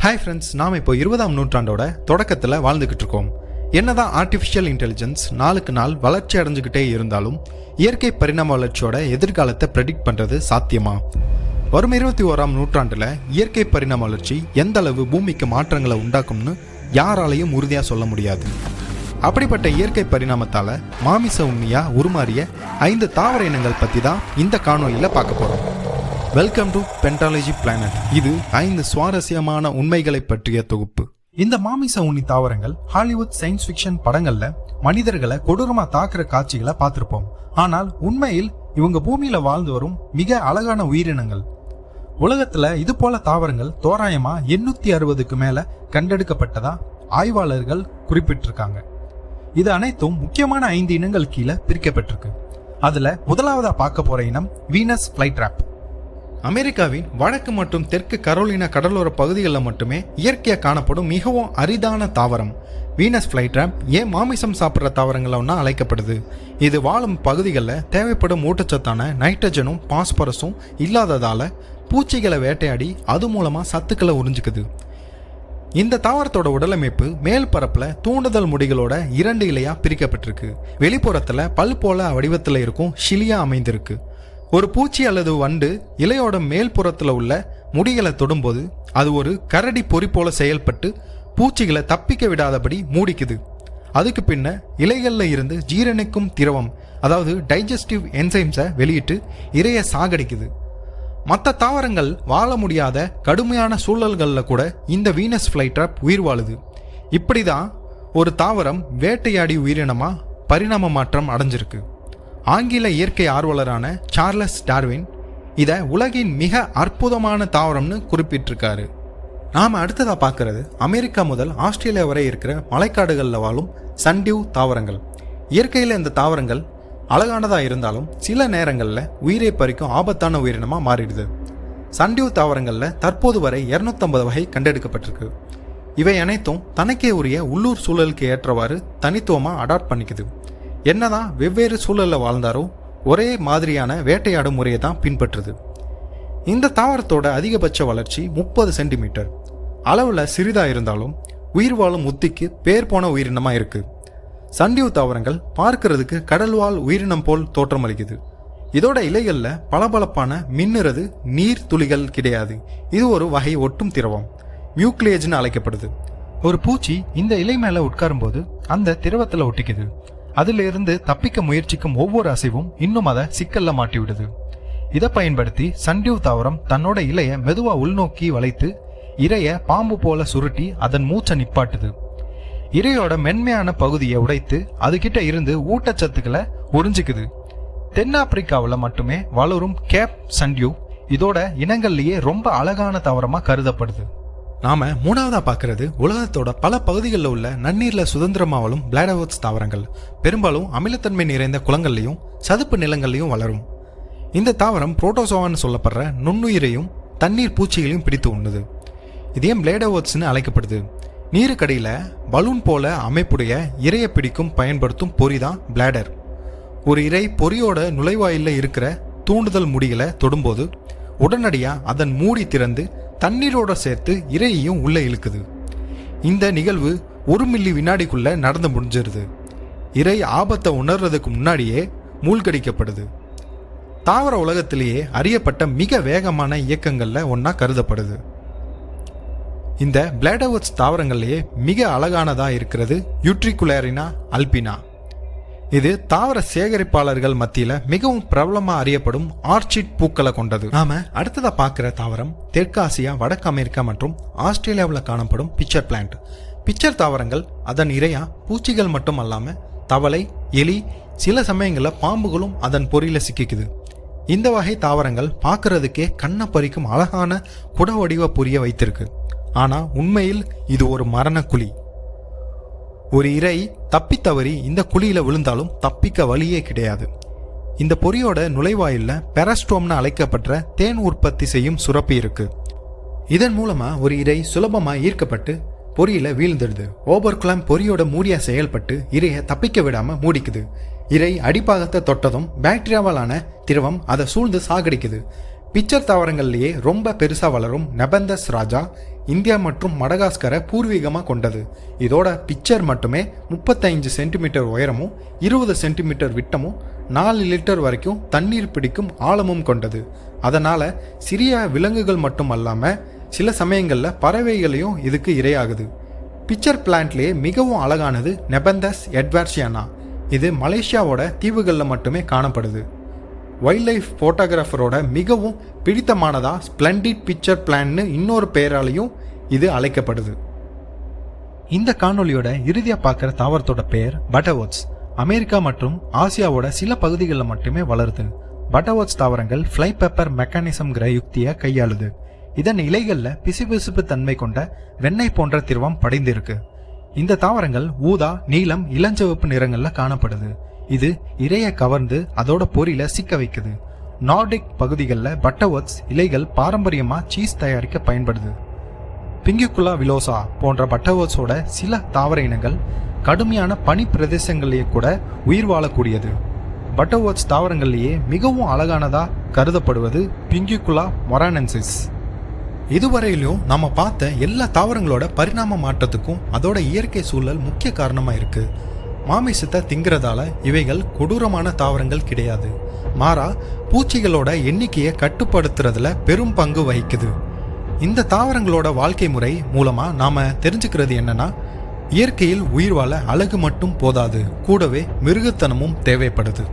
Hi friends, நாம் இப்போ 20ஆம் நூற்றாண்டோட தொடக்கத்தில் வாழ்ந்துக்கிட்டு இருக்கோம். என்னதான் ஆர்டிஃபிஷியல் இன்டெலிஜென்ஸ் நாளுக்கு நாள் வளர்ச்சி அடைஞ்சுக்கிட்டே இருந்தாலும் இயற்கை பரிணாம வளர்ச்சியோட எதிர்காலத்தை ப்ரெடிக்ட் பண்ணுறது சாத்தியமா? வரும் 21ஆம் நூற்றாண்டில் இயற்கை பரிணாம வளர்ச்சி எந்த அளவு பூமிக்கு மாற்றங்களை உண்டாக்கும்னு யாராலையும் உறுதியாக சொல்ல முடியாது. அப்படிப்பட்ட இயற்கை பரிணாமத்தால் மாமிச உண்ணியாக உருமாறிய 5 தாவர இனங்கள் பற்றி தான் இந்த காணொலியில் பார்க்க போகிறோம். Welcome to pentalogy planet. இது 5 சுவாரஸ்யமான உண்மைகளை பற்றிய தொகுப்பு. இந்த மாமிச உண்ணி தாவரங்கள் ஹாலிவுட் சயின்ஸ் ஃபிக்ஷன் படங்கள்ல மனிதர்களை கொடூரமா தாக்குற காட்சிகளை பார்த்திருப்போம். ஆனால் உண்மையில் இவங்க பூமியில வாழ்ந்து வரும் மிக அழகான உயிரினங்கள். உலகத்துல இது போல தாவரங்கள் தோராயமா 860க்கு மேல கண்டெடுக்கப்பட்டதா ஆய்வாளர்கள் குறிப்பிட்டிருக்காங்க. இது அனைத்தும் முக்கியமான 5 இனங்கள் கீழே பிரிக்கப்பட்டிருக்கு. அதுல முதலாவதா பார்க்க போற இனம் வீனஸ் ஃப்ளைட்ராப். அமெரிக்காவின் வடக்கு மற்றும் தெற்கு கரோலினா கடலோர பகுதிகளில் மட்டுமே இயற்கையாக காணப்படும் மிகவும் அரிதான தாவரம் வீனஸ் ஃப்ளைட்ராப் ஏன் மாமிசம் சாப்பிட்ற தாவரங்களா அழைக்கப்படுது. இது வாழும் பகுதிகளில் தேவைப்படும் ஊட்டச்சத்தான நைட்ரஜனும் பாஸ்பரஸும் இல்லாததால் பூச்சிகளை வேட்டையாடி அது மூலமாக சத்துக்களை உறிஞ்சிக்குது. இந்த தாவரத்தோட உடலமைப்பு மேல் பரப்பில் தூண்டுதல் முடிகளோட 2 இலையாக பிரிக்கப்பட்டிருக்கு. வெளிப்புறத்தில் பல் போல வடிவத்தில் இருக்கும் ஷிலியா அமைந்திருக்கு. ஒரு பூச்சி அல்லது வண்டு இலையோட மேல் புறத்தில் உள்ள முடிகளை தொடும்போது அது ஒரு கரடி பொறி போல செயல்பட்டு பூச்சிகளை தப்பிக்க விடாதபடி மூடிக்குது. அதுக்கு பின்ன இலைகளில் இருந்து ஜீரணிக்கும் திரவம், அதாவது டைஜஸ்டிவ் என்சைம்ஸை வெளியிட்டு இரையை சாகடிக்குது. மற்ற தாவரங்கள் வாழ முடியாத கடுமையான சூழல்களில் கூட இந்த வீனஸ் ஃப்ளைட்ராப் உயிர் வாழுது. இப்படி தான் ஒரு தாவரம் வேட்டையாடி உயிரினமாக பரிணாம மாற்றம் அடைஞ்சிருக்கு. ஆங்கில இயற்கை ஆர்வலரான சார்லஸ் டார்வின் இதை உலகின் மிக அற்புதமான தாவரம்னு குறிப்பிட்டிருக்காரு. நாம் அடுத்ததாக பார்க்கறது அமெரிக்கா முதல் ஆஸ்திரேலியா வரை இருக்கிற மலைக்காடுகளில் வாழும் சன்டியூ தாவரங்கள். இயற்கையில் இந்த தாவரங்கள் அழகானதாக இருந்தாலும் சில நேரங்களில் உயிரை பறிக்கும் ஆபத்தான உயிரினமாக மாறிடுது. சன்டியூ தாவரங்களில் தற்போது வரை 250 வகை கண்டெடுக்கப்பட்டிருக்கு. இவை அனைத்தும் தனக்கே உரிய உள்ளூர் சூழலுக்கு ஏற்றவாறு தனித்துவமாக அடாப்ட் பண்ணிக்குது. என்னதான் வெவ்வேறு சூழலில் வாழ்ந்தாரோ ஒரே மாதிரியான வேட்டையாடும் முறையை தான் பின்பற்றுது. இந்த தாவரத்தோட அதிகபட்ச வளர்ச்சி 30 சென்டிமீட்டர் அளவில் சிறிதாக இருந்தாலும் உயிர் வாழும் உத்திக்கு பேர் போன உயிரினமாக இருக்குது. சன்டியூ தாவரங்கள் பார்க்கறதுக்கு கடல்வாழ் உயிரினம் போல் தோற்றமளிக்குது. இதோட இலைகளில் பளபளப்பான மின்னுறது நீர் துளிகள் கிடையாது. இது ஒரு வகை ஒட்டும் திரவம், மியூக்ளியேஜ்னு அழைக்கப்படுது. ஒரு பூச்சி இந்த இலை மேலே உட்காரும்போது அந்த திரவத்தில் ஒட்டிக்குது. அதிலிருந்து தப்பிக்க முயற்சிக்கும் ஒவ்வொரு அசைவும் இன்னும் அதை சிக்கல்ல மாட்டி விடுது. இதை பயன்படுத்தி சன்டியூ தாவரம் தன்னோட இலையை மெதுவா உள்நோக்கி வளைத்து இரைய பாம்பு போல சுருட்டி அதன் மூச்சை நிப்பாட்டுது. இரையோட மென்மையான பகுதியை உடைத்து அதுகிட்ட இருந்து ஊட்டச்சத்துக்களை உறிஞ்சிக்குது. தென்னாப்பிரிக்காவில் மட்டுமே வளரும் கேப் சன்டியூ இதோட இனங்கள்லயே ரொம்ப அழகான தாவரமா கருதப்படுது. நாம மூணாவதா பார்க்கறது உலகத்தோட பல பகுதிகளில் உள்ள நன்னீரில் சுதந்திரமா வாழும் பிளாடர்வர்ட்ஸ் தாவரங்கள். பெரும்பாலும் அமிலத்தன்மை நிறைந்த குளங்கள்லையும் சதுப்பு நிலங்கள்லையும் வளரும். இந்த தாவரம் புரோட்டோசோவான்னு சொல்லப்படுற நுண்ணுயிரையும் தண்ணீர் பூச்சிகளையும் பிடித்து உண்ணுது. இது ஏன் பிளேடர்வர்ட்ஸ்னு அழைக்கப்படுது? நீருக்கடியில் பலூன் போல அமைப்புடைய இரையை பிடிக்கும் பயன்படுத்தும் பொறி தான் பிளாடர். ஒரு இரை பொறியோட நுழைவாயில இருக்கிற தூண்டுதல் முடிகளை தொடும்போது உடனடியாக அதன் மூடி திறந்து தண்ணீரோட சேர்த்து இரையையும் உள்ளே இழுக்குது. இந்த நிகழ்வு 1 மில்லி வினாடிக்குள்ள நடந்து முடிஞ்சிருது. இரை ஆபத்தை உணர்றதுக்கு முன்னாடியே மூழ்கடிக்கப்படுது. தாவர உலகத்திலேயே அறியப்பட்ட மிக வேகமான இயக்கங்கள்ல ஒன்னா கருதப்படுது. இந்த பிளாடர்வர்ட்ஸ் தாவரங்கள்லேயே மிக அழகானதா இருக்கிறது யூட்ரிகுலேரினா அல்பினா. இது தாவர சேகரிப்பாளர்கள் மத்தியில மிகவும் பிரபலமா அறியப்படும் ஆர்ச்சிட் பூக்களை கொண்டது. நாம அடுத்ததா பார்க்கிற தாவரம் தெற்காசியா, வடக்கு அமெரிக்கா மற்றும் ஆஸ்திரேலியாவில் காணப்படும் பிச்சர் பிளான்ட். பிச்சர் தாவரங்கள் அதன் இரையா பூச்சிகள் மட்டும் அல்லாம தவளை, எலி, சில சமயங்களில் பாம்புகளும் அதன் பொறியில சிக்கிக்குது. இந்த வகை தாவரங்கள் பார்க்கறதுக்கே கண்ணை பறிக்கும் அழகான குட வடிவ பொரிய வைத்திருக்கு. ஆனா உண்மையில் இது ஒரு மரண குழி. ஒரு இரை தப்பித்தவறி இந்த குழியில விழுந்தாலும் தப்பிக்க வழியே கிடையாது. இந்த பொறியோட நுழைவாயில்ல பெரஸ்டோம்னு அழைக்கப்பட்ட தேன் உற்பத்தி செய்யும் சுரப்பி இருக்கு. இதன் மூலமா ஒரு இரை சுலபமா ஈர்க்கப்பட்டு பொறியில வீழ்ந்துடுது. ஓபர்குலாம் பொறியோட மூடியா செயல்பட்டு இரையை தப்பிக்க விடாம மூடிக்குது. இரை அடிப்பாகத்தை தொட்டதும் பாக்டீரியாவாலான திரவம் அதை சூழ்ந்து சாகடிக்குது. பிச்சர் தாவரங்கள்லேயே ரொம்ப பெருசாக வளரும் நெபந்தஸ் ராஜா இந்தியா மற்றும் மடகாஸ்கரை பூர்வீகமாக கொண்டது. இதோட பிக்சர் மட்டுமே 35 சென்டிமீட்டர் உயரமும் 20 சென்டிமீட்டர் விட்டமும் 4 லிட்டர் வரைக்கும் தண்ணீர் பிடிக்கும் ஆழமும் கொண்டது. அதனால் சிறிய விலங்குகள் மட்டும் அல்லாமல் சில சமயங்களில் பறவைகளையும் இதுக்கு இரையாகுது. பிக்சர் பிளான்ட்லேயே மிகவும் அழகானது நெபந்தஸ் எட்வர்சியானா. இது மலேசியாவோட தீவுகளில் மட்டுமே காணப்படுது. வைல்ட் லைஃப் ஃபோட்டோகிராஃபரோட மிகவும் பிடித்தமானதா ஸ்ப்ளெண்டிட் பிக்சர் பிளான்னு இன்னொரு பெயராலையும் இது அழைக்கப்படுது. இந்த காணொலியோட இறுதியாக பார்க்குற தாவரத்தோட பெயர் பட்டர்வர்ட்ஸ். அமெரிக்கா மற்றும் ஆசியாவோட சில பகுதிகளில் மட்டுமே வளருது. பட்டர்வர்ட்ஸ் தாவரங்கள் ஃப்ளை பெப்பர் மெக்கானிசம்ங்கிற யுக்தியை கையாளுது. இதன் இலைகளில் பிசுபிசுப்பு தன்மை கொண்ட வெண்ணெய் போன்ற திரவம் படிந்திருக்கு. இந்த தாவரங்கள் ஊதா, நீலம், இளஞ்சிவப்பு நிறங்களில் காணப்படுது. இது இரையை கவர்ந்து அதோட பொரியில சிக்க வைக்குது. நார்டிக் பகுதிகளில் பட்டர்வர்ட்ஸ் இலைகள் பாரம்பரியமாக சீஸ் தயாரிக்க பயன்படுது. பிங்கிகுலா விலோசா போன்ற பட்டர்வர்ட்ஸோட சில தாவர இனங்கள் கடுமையான பனி பிரதேசங்களிலேயே கூட உயிர் வாழக்கூடியது. பட்டர்வர்ட்ஸ் தாவரங்கள்லேயே மிகவும் அழகானதா கருதப்படுவது பிங்கிகுலா மொரானென்சிஸ். இதுவரையிலும் நம்ம பார்த்த எல்லா தாவரங்களோட பரிணாம மாற்றத்துக்கும் அதோட இயற்கை சூழல் முக்கிய காரணமாக இருக்குது. மாமிசத்தை திங்கிறதால இவைகள் கொடூரமான தாவரங்கள் கிடையாது. மாறா பூச்சிகளோட எண்ணிக்கையை கட்டுப்படுத்துறதுல பெரும் பங்கு வகிக்குது. இந்த தாவரங்களோட வாழ்க்கை முறை மூலமாக நாம் தெரிஞ்சுக்கிறது என்னன்னா, இயற்கையில் உயிர் வாழ அழகு மட்டும் போதாது, கூடவே மிருகத்தனமும் தேவைப்படுது.